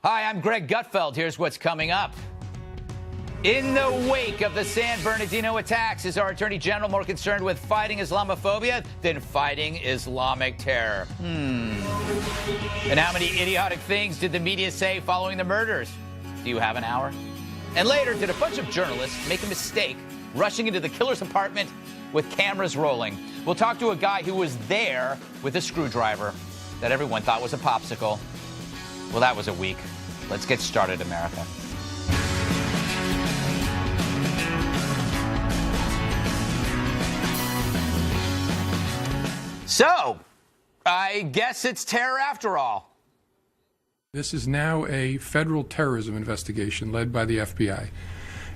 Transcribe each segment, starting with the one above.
Hi, I'm Greg Gutfeld. Here's what's coming up. In the wake of the San Bernardino attacks, is our Attorney General more concerned with fighting Islamophobia than fighting Islamic terror? And how many idiotic things did the media say following the murders? Do you have an hour? And later, did a bunch of journalists make a mistake rushing into the killer's apartment with cameras rolling? We'll talk to a guy who was there with a screwdriver that everyone thought was a popsicle. Well, that was a week. Let's get started, America. So, I guess it's terror after all. This is now a federal terrorism investigation led by the FBI.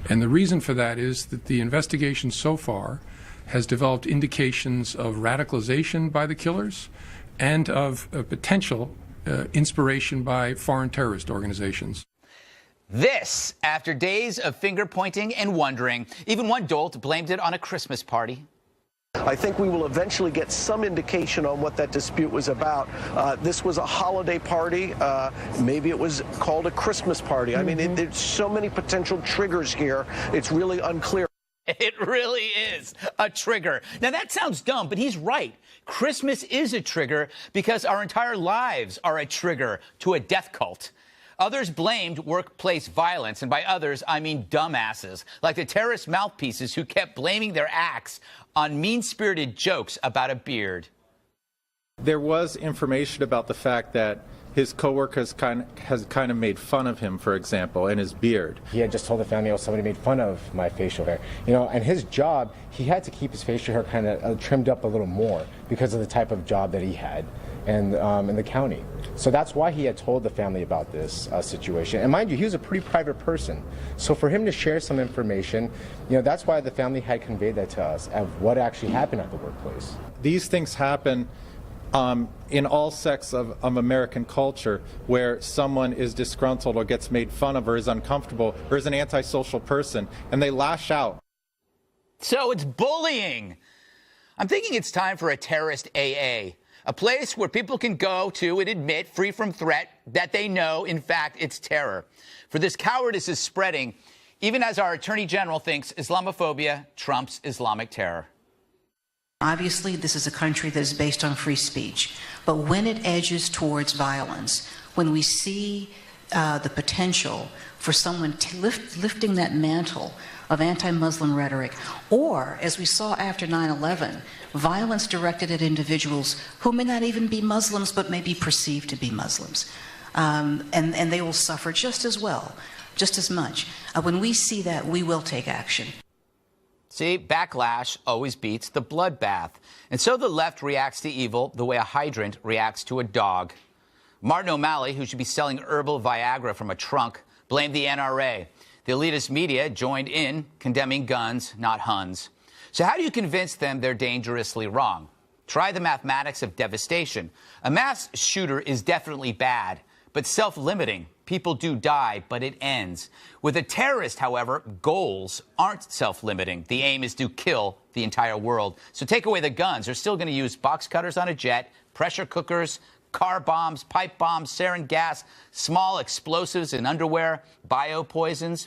And the reason for that is that the investigation so far has developed indications of radicalization by the killers and of potential inspiration by foreign terrorist organizations. This after days of finger-pointing and wondering. Even one dolt blamed it on a Christmas party. I think we will eventually get some indication on what that dispute was about. This was a holiday party. Maybe it was called a Christmas party. I mean, there's so many potential triggers here. It's really unclear. It really is a trigger. Now, that sounds dumb, but he's right. Christmas is a trigger because our entire lives are a trigger to a death cult. Others blamed workplace violence, and by others, I mean dumbasses, like the terrorist mouthpieces who kept blaming their acts on mean-spirited jokes about a beard. There was information about the fact that his coworkers has kind of made fun of him, for example, and his beard. He had just told the family, oh, somebody made fun of my facial hair. You know, and his job, he had to keep his facial hair kind of trimmed up a little more because of the type of job that he had and in the county. So that's why he had told the family about this situation. And mind you, he was a pretty private person. So for him to share some information, you know, that's why the family had conveyed that to us of what actually happened at the workplace. These things happen in all sects of American culture, where someone is disgruntled or gets made fun of or is uncomfortable or is an antisocial person, and they lash out. So it's bullying. I'm thinking it's time for a terrorist AA, a place where people can go to and admit, free from threat, that they know, in fact, it's terror. For this cowardice is spreading, even as our Attorney General thinks Islamophobia trumps Islamic terror. Obviously, this is a country that is based on free speech. But when it edges towards violence, when we see the potential for someone lifting that mantle of anti-Muslim rhetoric, or, as we saw after 9/11, violence directed at individuals who may not even be Muslims but may be perceived to be Muslims, and they will suffer just as well, just as much. When we see that, we will take action. See, backlash always beats the bloodbath. And so the left reacts to evil the way a hydrant reacts to a dog. Martin O'Malley, who should be selling herbal Viagra from a trunk, blamed the NRA. The elitist media joined in condemning guns, not Huns. So how do you convince them they're dangerously wrong? Try the mathematics of devastation. A mass shooter is definitely bad, but self-limiting. People do die, but it ends. With a terrorist, however, goals aren't self-limiting. The aim is to kill the entire world. So take away the guns. They're still going to use box cutters on a jet, pressure cookers, car bombs, pipe bombs, sarin gas, small explosives in underwear, biopoisons.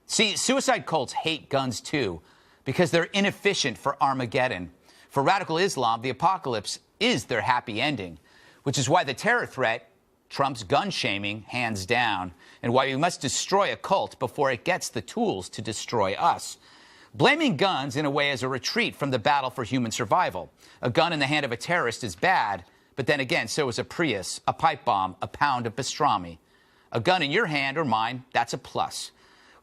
See, suicide cults hate guns, too, because they're inefficient for Armageddon. For radical Islam, the apocalypse is their happy ending, which is why the terror threat trumps gun shaming hands down, and why we must destroy a cult before it gets the tools to destroy us. Blaming guns, in a way, is a retreat from the battle for human survival. A gun in the hand of a terrorist is bad, but then again, so is a Prius, a pipe bomb, a pound of pastrami. A gun in your hand or mine, that's a plus.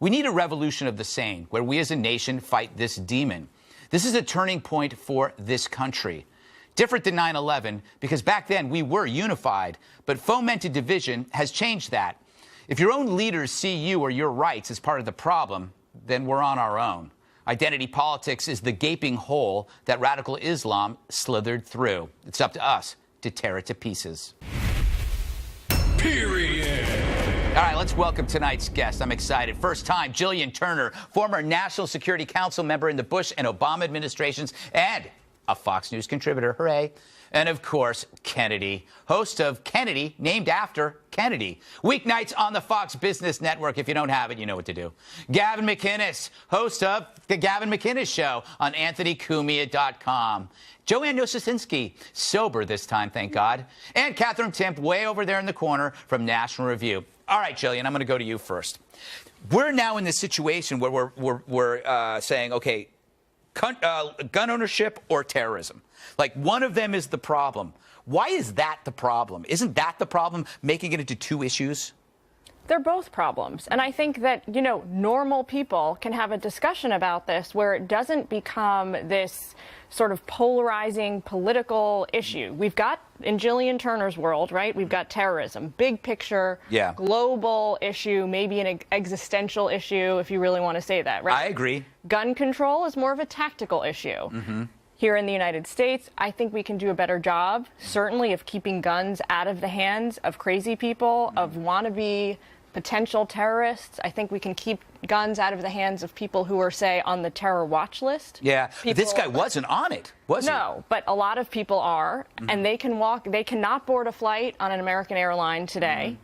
We need a revolution of the sane, where we as a nation fight this demon. This is a turning point for this country. Different than 9/11, because back then we were unified, but fomented division has changed that. If your own leaders see you or your rights as part of the problem, then we're on our own. Identity politics is the gaping hole that radical Islam slithered through. It's up to us to tear it to pieces. Period. All right, let's welcome tonight's guest. I'm excited. First time, Jillian Turner, former National Security Council member in the Bush and Obama administrations, and a Fox News contributor. Hooray. And of course, Kennedy, host of Kennedy, named after Kennedy. Weeknights on the Fox Business Network. If you don't have it, you know what to do. Gavin McInnes, host of The Gavin McInnes Show on AnthonyCumia.com. Joanne Nosinski, sober this time, thank God. And Katherine Timpf, way over there in the corner from National Review. All right, Jillian, I'm going to go to you first. We're now in this situation where we're saying, okay, gun ownership or terrorism. Like, one of them is the problem. Why is that the problem? Isn't that the problem, making it into two issues? They're both problems. And I think that, you know, normal people can have a discussion about this where it doesn't become this sort of polarizing political issue. We've got, in Jillian Turner's world, right, we've got terrorism, big picture, global issue, maybe an existential issue, if you really want to say that, right? I agree. Gun control is more of a tactical issue. Here in the United States, I think we can do a better job, certainly, of keeping guns out of the hands of crazy people, of wannabe potential terrorists. I think we can keep guns out of the hands of people who are, say, on the terror watch list. Yeah, this guy wasn't on it, was he? No, but a lot of people are, and they cannot board a flight on an American airline today,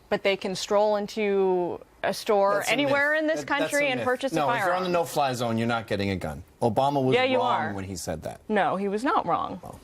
but they can stroll into a store anywhere in this country and purchase a firearm. No, if you're on the no-fly zone, you're not getting a gun. Obama was wrong when he said that. No, he was not wrong. Well,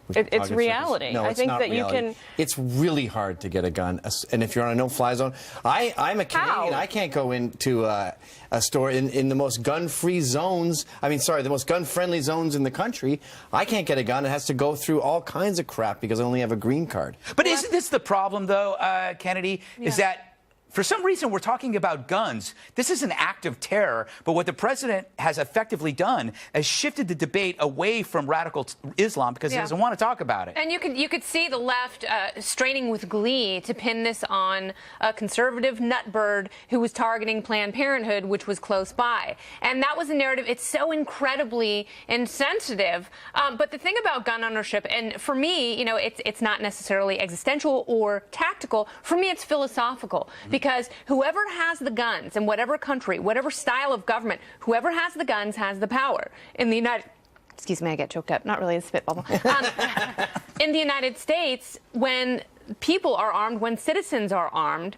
it's reality. No, I think not that reality. you can. It's really hard to get a gun, and if you're on a no-fly zone, I'm a Canadian. I can't go into a store in the most gun-free zones. I mean, sorry, the most gun-friendly zones in the country. I can't get a gun. It has to go through all kinds of crap because I only have a green card. But isn't this the problem, though, Kennedy? Is that for some reason we're talking about guns. This is an act of terror, but what the president has effectively done is shifted the debate away from radical Islam because he doesn't want to talk about it. And you could see the left straining with glee to pin this on a conservative nutbird who was targeting Planned Parenthood, which was close by. And that was a narrative. It's so incredibly insensitive. But the thing about gun ownership, and for me, you know, it's not necessarily existential or tactical. For me, it's philosophical. Because whoever has the guns in whatever country, whatever style of government, whoever has the guns has the power. In the excuse me, I get choked up. Not really a spit bubble. In the United States, when people are armed, when citizens are armed,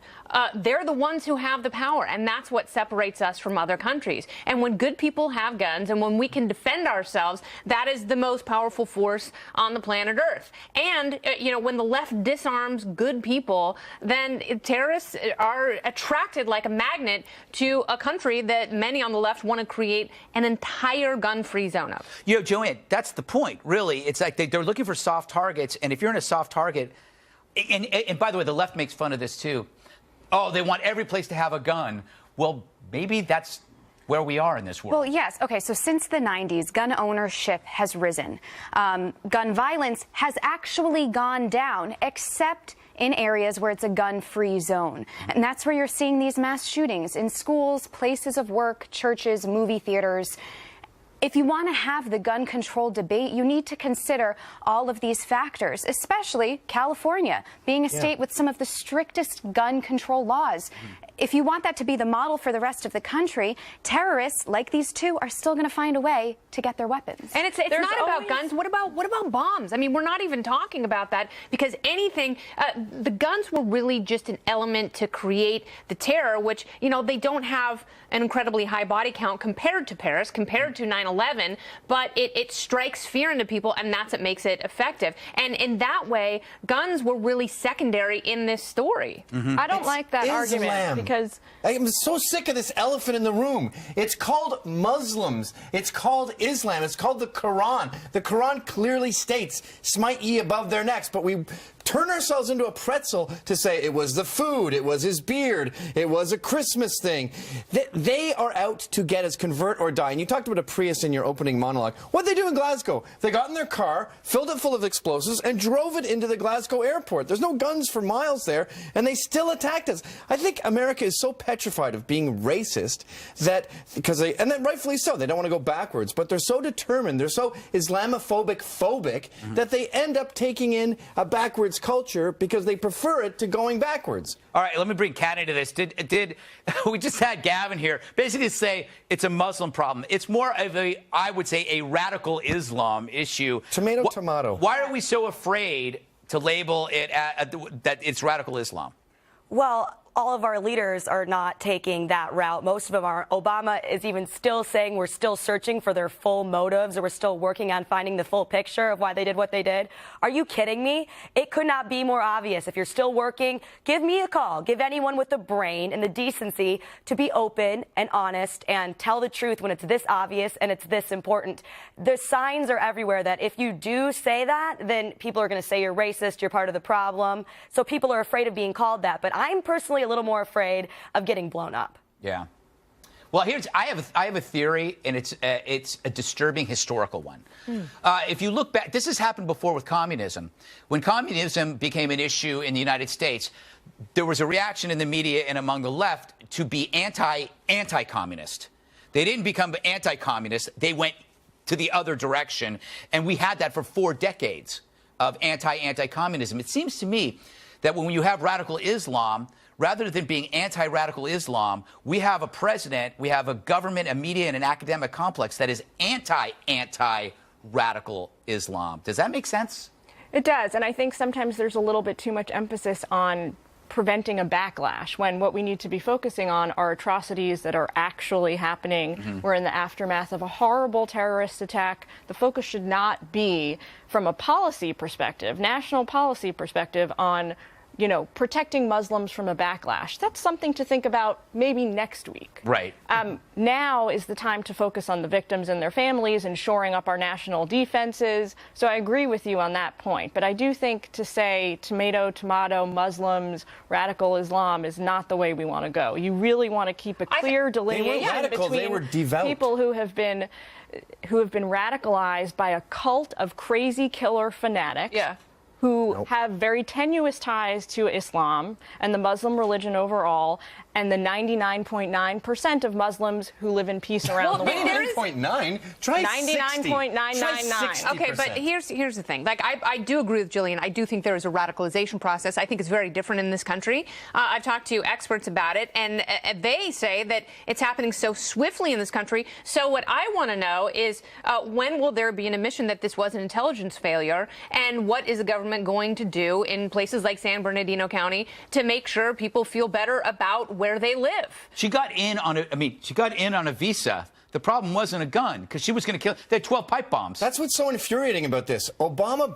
they're the ones who have the power, and that's what separates us from other countries. And when good people have guns and when we can defend ourselves, that is the most powerful force on the planet Earth. And, you know, when the left disarms good people, then terrorists are attracted like a magnet to a country that many on the left want to create an entire gun-free zone of. You know, Joanne, that's the point, really. It's like they're looking for soft targets, and if you're in a soft target, and by the way, the left makes fun of this, too. Oh, they want every place to have a gun. Well, maybe that's where we are in this world. Well, yes. Okay, so since the 90s, gun ownership has risen. Gun violence has actually gone down, except in areas where it's a gun-free zone. And that's where you're seeing these mass shootings in schools, places of work, churches, movie theaters. If you want to have the gun control debate, you need to consider all of these factors, especially California, being a state with some of the strictest gun control laws. If you want that to be the model for the rest of the country, terrorists like these two are still going to find a way to get their weapons. And it's not about guns. What about bombs? I mean, we're not even talking about that because anything, the guns were really just an element to create the terror, which, you know, they don't have an incredibly high body count compared to Paris, compared to 9/11, but it strikes fear into people, and that's what makes it effective. And in that way, guns were really secondary in this story. I don't like that argument. Because I'm so sick of this elephant in the room. It's called Muslims. It's called Islam. It's called the Quran. The Quran clearly states, smite ye above their necks, but we turn ourselves into a pretzel to say it was the food, it was his beard, it was a Christmas thing. They are out to get us, convert or die. And you talked about a Prius in your opening monologue. What did they do in Glasgow? They got in their car, filled it full of explosives, and drove it into the Glasgow airport. There's no guns for miles there, and they still attacked us. I think America is so petrified of being racist that, and then rightfully so, they don't want to go backwards, but they're so determined, they're so Islamophobic that they end up taking in a backwards backwards culture because they prefer it to going backwards. All right, let me bring Kat into this. Did we just had Gavin here basically say it's a Muslim problem? It's more of I would say, a radical Islam issue. Tomato. Why are we so afraid to label it that it's radical Islam? Well, all of our leaders are not taking that route. Most of them are. Obama is even still saying we're still searching for their full motives, or we're still working on finding the full picture of why they did what they did. Are you kidding me? It could not be more obvious. If you're still working, give me a call. Give anyone with the brain and the decency to be open and honest and tell the truth when it's this obvious and it's this important. The signs are everywhere that if you do say that, then people are going to say you're racist, you're part of the problem. So people are afraid of being called that. But I'm personally a little more afraid of getting blown up. Yeah. Well, I have a theory, and it's a disturbing historical one. If you look back, this has happened before with communism. When communism became an issue in the United States, there was a reaction in the media and among the left to be anti-communist. They didn't become anti-communist. They went to the other direction, and we had that for 4 decades of anti-communism. It seems to me that when you have radical Islam, rather than being anti-radical Islam, we have a president, we have a government, a media, and an academic complex that is anti-radical Islam. Does that make sense? It does, and I think sometimes there's a little bit too much emphasis on preventing a backlash when what we need to be focusing on are atrocities that are actually happening. We're in the aftermath of a horrible terrorist attack. The focus should not be from a policy perspective, national policy perspective, on protecting Muslims from a backlash. That's something to think about maybe next week. Right. Now is the time to focus on the victims and their families and shoring up our national defenses. So I agree with you on that point. But I do think to say tomato, Muslims, radical Islam is not the way we want to go. You really want to keep a clear delineation between people who have been radicalized by a cult of crazy killer fanatics. Yeah. Who have very tenuous ties to Islam and the Muslim religion overall, and the 99.9% of Muslims who live in peace around the world. 99.9? Try 99.999. Okay, but here's the thing. Like, I do agree with Jillian. I do think there is a radicalization process. I think it's very different in this country. I've talked to experts about it, and they say that it's happening so swiftly in this country. So what I want to know is when will there be an admission that this was an intelligence failure, and what is the government going to do in places like San Bernardino County to make sure people feel better about where they live? She got in on a visa. The problem wasn't a gun, because she was going to kill. They had 12 pipe bombs. That's what's so infuriating about this. Obama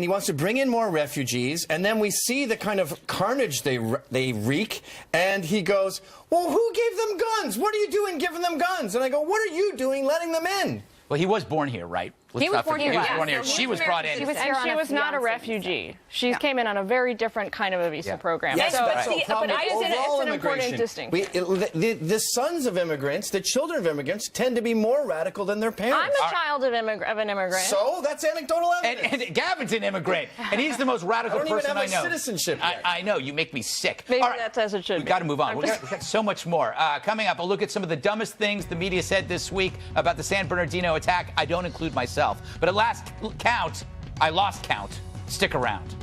he wants to bring in more refugees, and then we see the kind of carnage they wreak, and he goes, well, who gave them guns? What are you doing giving them guns? And I go, what are you doing letting them in? Well, he was born here, right? He was born here. She was brought in. She was not a refugee. She came in on a very different kind of a visa program. Yes, so, but it's an important distinction. The sons of immigrants, the children of immigrants, tend to be more radical than their parents. I'm a child of an immigrant. So that's anecdotal evidence. And Gavin's an immigrant, and he's the most radical person I know. I don't even have my citizenship yet. I know. You make me sick. Maybe that's as it should be. We've got to move on. We've got so much more. Coming up, a look at some of the dumbest things the media said this week about the San Bernardino attack. I don't include myself. But at last count, I lost count. Stick around.